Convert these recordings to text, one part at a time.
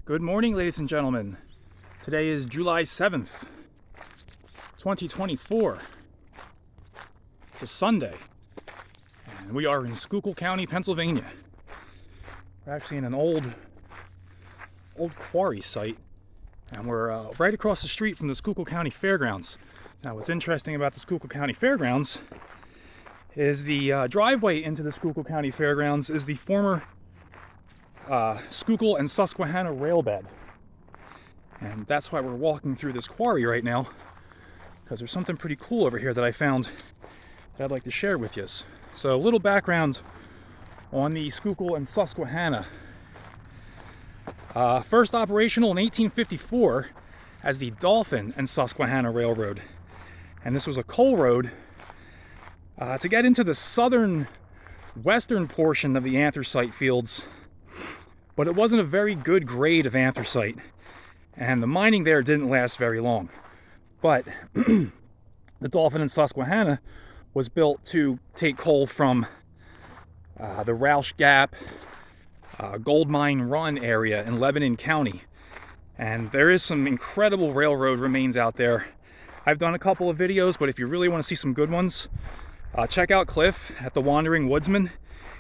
Good morning, ladies and gentlemen. Today is July 7th, 2024. It's a Sunday, and we are in Schuylkill County, Pennsylvania. We're actually in an old quarry site, and we're right across the street from the Schuylkill County Fairgrounds. Now, what's interesting about the Schuylkill County Fairgrounds is the driveway into the Schuylkill County Fairgrounds is the former Schuylkill and Susquehanna Railroad. And that's why we're walking through this quarry right now, because there's something pretty cool over here that I found that I'd like to share with you. So, a little background on the Schuylkill and Susquehanna. First operational in 1854 as the Dolphin and Susquehanna Railroad. And this was a coal road to get into the western portion of the anthracite fields. But it wasn't a very good grade of anthracite, and the mining there didn't last very long. But the Dolphin and Susquehanna was built to take coal from the Roush Gap, Gold Mine Run area in Lebanon County. And there is some incredible railroad remains out there. I've done a couple of videos, but if you really want to see some good ones, check out Cliff at the Wandering Woodsman.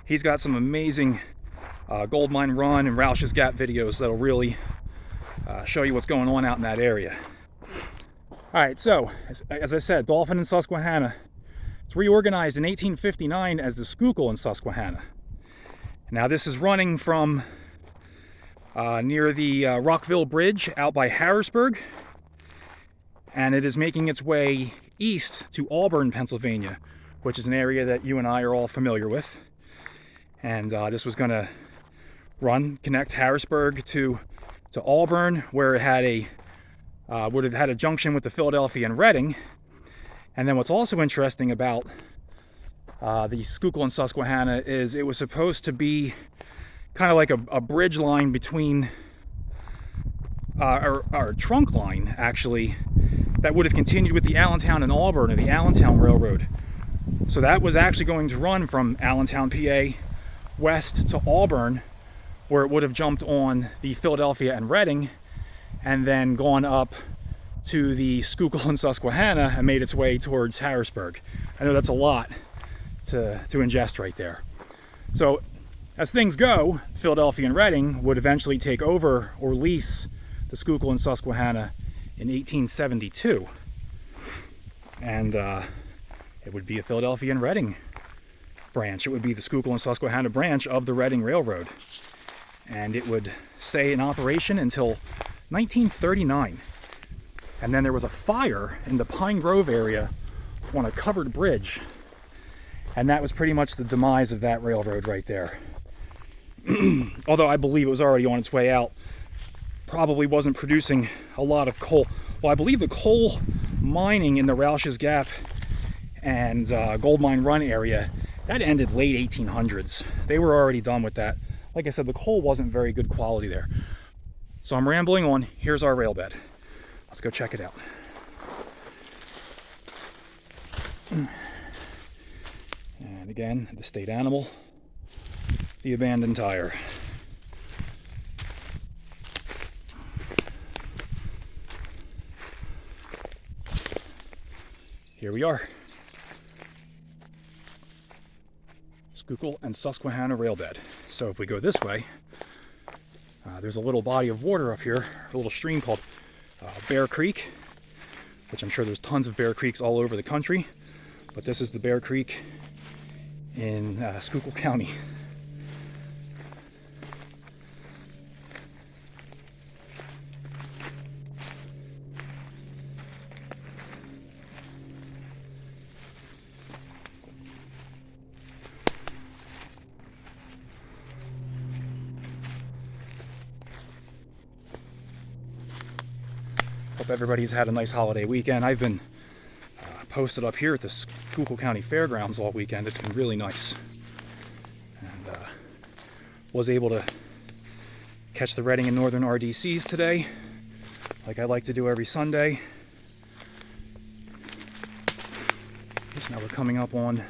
He's got some amazing Gold Mine Run and Roush's Gap videos that'll really show you what's going on out in that area. Alright, so, as I said, Dolphin and Susquehanna. It's reorganized in 1859 as the Schuylkill and Susquehanna. Now this is running from near the Rockville Bridge out by Harrisburg, and it is making its way east to Auburn, Pennsylvania, which is an area that you and I are all familiar with. And this was going to connect Harrisburg to Auburn, where it had would have had a junction with the Philadelphia and Reading. And then what's also interesting about the Schuylkill and Susquehanna is it was supposed to be kind of like a bridge line between our trunk line, actually, that would have continued with the Allentown and Auburn, or the Allentown Railroad. So that was actually going to run from Allentown, PA, west to Auburn, where it would have jumped on the Philadelphia and Reading, and then gone up to the Schuylkill and Susquehanna and made its way towards Harrisburg. I know that's a lot to ingest right there. So as things go, Philadelphia and Reading would eventually take over or lease the Schuylkill and Susquehanna in 1872. And it would be a Philadelphia and Reading branch. It would be the Schuylkill and Susquehanna branch of the Reading Railroad. And it would stay in operation until 1939. And then there was a fire in the Pine Grove area on a covered bridge. And that was pretty much the demise of that railroad right there. Although I believe it was already on its way out. Probably wasn't producing a lot of coal. Well, I believe the coal mining in the Roush's Gap and Gold Mine Run area, that ended late 1800s. They were already done with that. Like I said, the coal wasn't very good quality there. So I'm rambling on. Here's our railbed. Let's go check it out. And again, the state animal, the abandoned tire. Here we are. Schuylkill and Susquehanna Railbed. So if we go this way, there's a little body of water up here, a little stream called Bear Creek, which I'm sure there's tons of Bear Creeks all over the country, but this is the Bear Creek in Schuylkill County. Hope everybody's had a nice holiday weekend. I've been posted up here at the Schuylkill County Fairgrounds all weekend. It's been really nice. And was able to catch the Reading and Northern RDCs today, like I like to do every Sunday. So now we're coming up on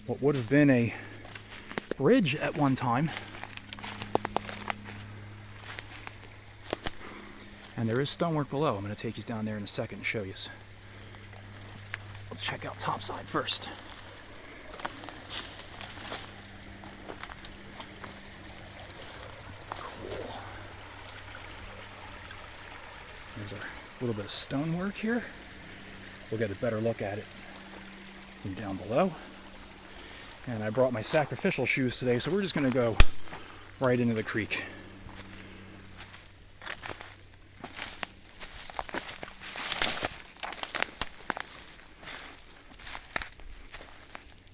what would have been a bridge at one time. And there is stonework below. I'm going to take you down there in a second and show you. Let's check out topside first. Cool. There's a little bit of stonework here. We'll get a better look at it from down below. And I brought my sacrificial shoes today, so we're just going to go right into the creek.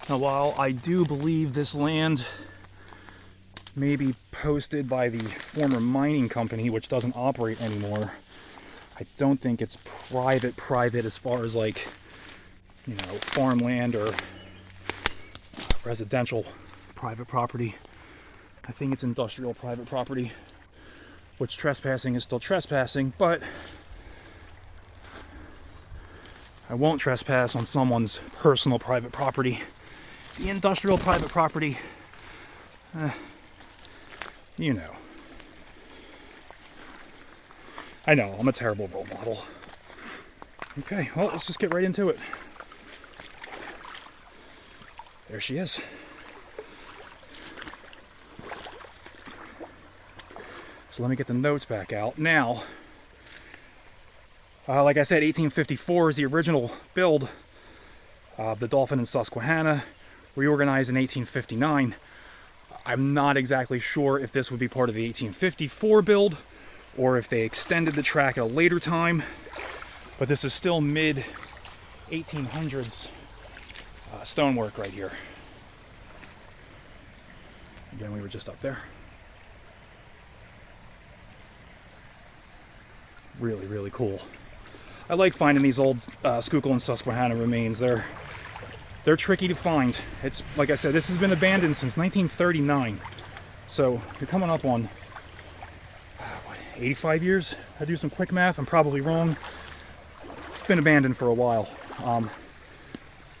Now, while I do believe this land may be posted by the former mining company, which doesn't operate anymore, I don't think it's private as far as, like, you know, farmland or residential private property. I think it's industrial private property, which trespassing is still trespassing, but I won't trespass on someone's personal private property. The industrial private property, you know. I know, I'm a terrible role model. Okay, well, let's just get right into it. There she is. So let me get the notes back out. Now, like I said, 1854 is the original build of the Dolphin and Susquehanna, reorganized in 1859. I'm not exactly sure if this would be part of the 1854 build or if they extended the track at a later time, but this is still mid 1800s stonework right here. Again, we were just up there. Really, really cool. I like finding these old Schuylkill and Susquehanna remains. They're tricky to find. It's, like I said, this has been abandoned since 1939. So you're coming up on, 85 years? I do some quick math, I'm probably wrong. It's been abandoned for a while.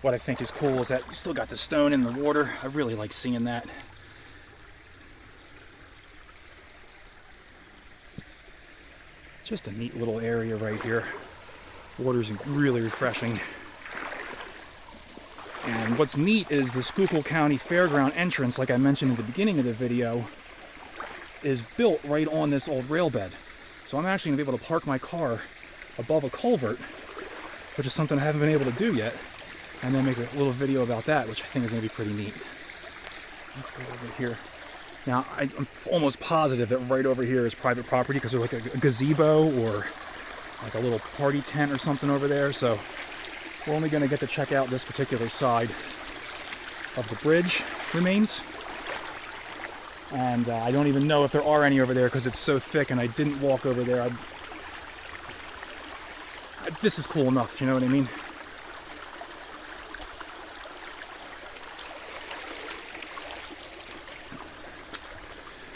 What I think is cool is that you still got the stone in the water. I really like seeing that. Just a neat little area right here. Water's really refreshing. And what's neat is the Schuylkill County fairground entrance, like I mentioned at the beginning of the video, is built right on this old rail bed. So I'm actually going to be able to park my car above a culvert, which is something I haven't been able to do yet, and then make a little video about that, which I think is going to be pretty neat. Let's go over here. Now, I'm almost positive that right over here is private property because there's like a gazebo or like a little party tent or something over there, so we're only going to get to check out this particular side of the bridge remains. And I don't even know if there are any over there because it's so thick and I didn't walk over there. This is cool enough, you know what I mean?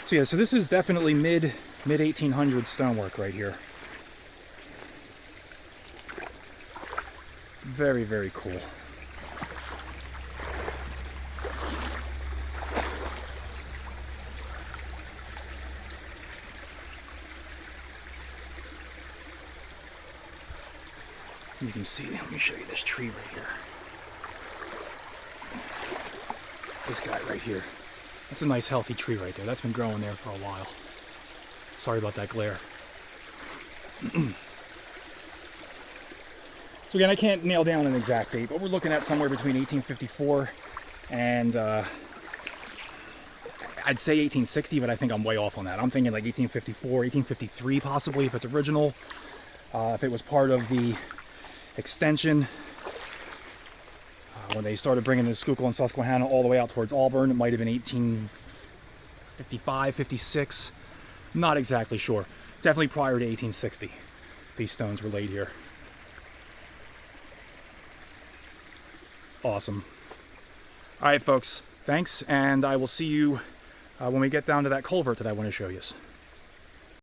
So yeah, so this is definitely mid 1800s stonework right here. Very, very cool. You can see, let me show you this tree right here. This guy right here. That's a nice healthy tree right there. That's been growing there for a while. Sorry about that glare. So again, I can't nail down an exact date, but we're looking at somewhere between 1854 and I'd say 1860, but I think I'm way off on that. I'm thinking like 1854, 1853 possibly, if it's original. If it was part of the extension, when they started bringing the Schuylkill and Susquehanna all the way out towards Auburn, it might have been 1855, 56. Not exactly sure. Definitely prior to 1860, these stones were laid here. Awesome. All right, folks. Thanks, and I will see you when we get down to that culvert that I want to show you.